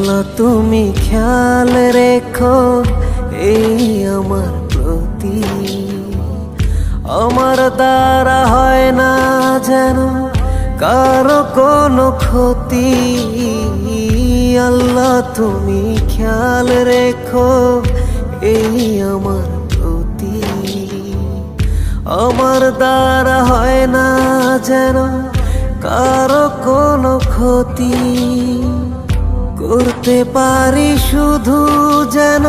আল্লাহ তুমি খেয়াল রেখো এই আমার প্রতি, আমার দ্বারা হয় না যেন কারো কোনো ক্ষতি। আল্লাহ তুমি খেয়াল রেখো এই আমার প্রতি, আমার দ্বারা হয় না যেন কারো কোনো ক্ষতি। করতে পারি শুধু যেন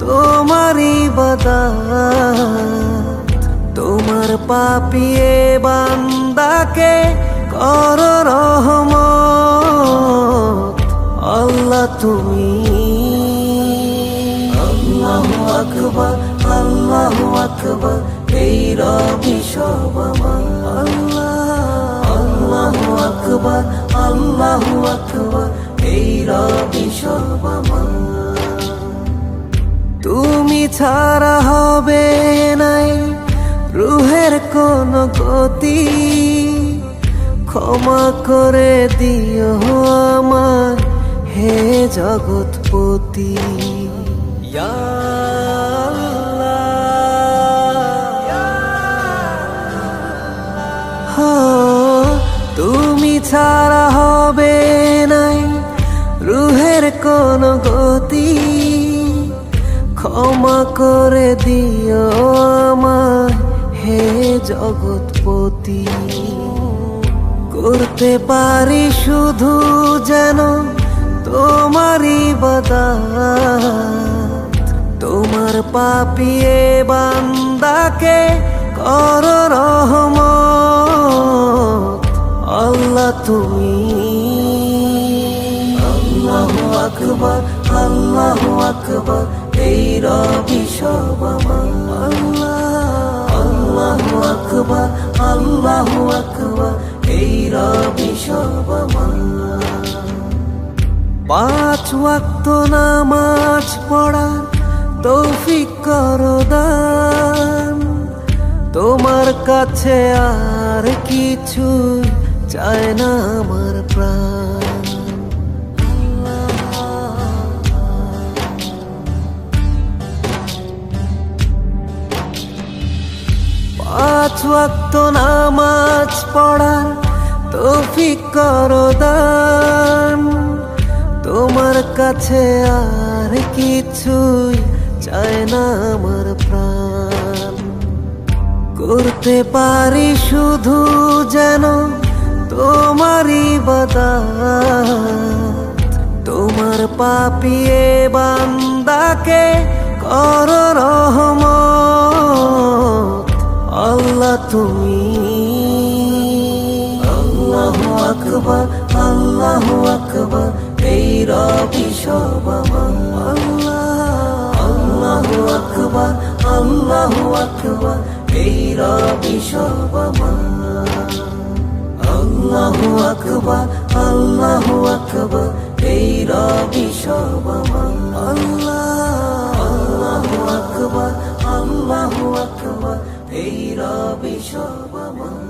তোমারই ইবাদত, তোমার পাপিয়ে বান্দাকে করো রহমত। আল্লাহ তুমি আল্লাহু আকবার, আল্লাহু আকবার, এই রবি সব আমার। আল্লাহু আকবার, আল্লাহু আকবার, এই রবি সব আমার। তুমি ছাড়া হবে নাই রুহের কোন গতি, ক্ষমা করে দিও আমার হে জগৎপতি। ইয়া আল্লাহ, তুমি ছাড়া হবে নাই রুহের কোন গতি, ক্ষমা করে দিও আমার হে জগৎপতি। করতে পারি শুধু যেন তোমারই ইবাদত, তোমার পাপিয়ে বান্দাকে করো রহমত। আল্লাহ তুমি আল্লাহু আকবার, আল্লাহু আকবার, এই রবি সব আমার। আল্লাহু আকবার, আল্লাহু আকবার, এই রবি সব আমার। 5 ওয়াক্ত নামাজ পড়ার তৌফিক করো দান, তোমার কাছে আর কিছু চায় না আমার প্রাণ। 5 ওয়াক্ত নামাজ পড়ার তৌফিক করো দান, তোমার কাছে আর কিছুই চায় না আমার প্রাণ। করতে পারি শুধু যেন তোমারই ইবাদত, তোমার পাপিয়ে বান্দাকে করো রহমত। আল্লাহ তুমি আল্লাহু আকবার, আল্লাহু আকবার, এই রবি সব আমার। আল্লাহু আকবার, আল্লাহু আকবার, এই রবি সব আমার। আল্লাহু আকবার, আল্লাহু আকবার, এই রবি সব আমার। আল্লাহু আকবার, আল্লাহু আকবার, এই রবি সব আমার।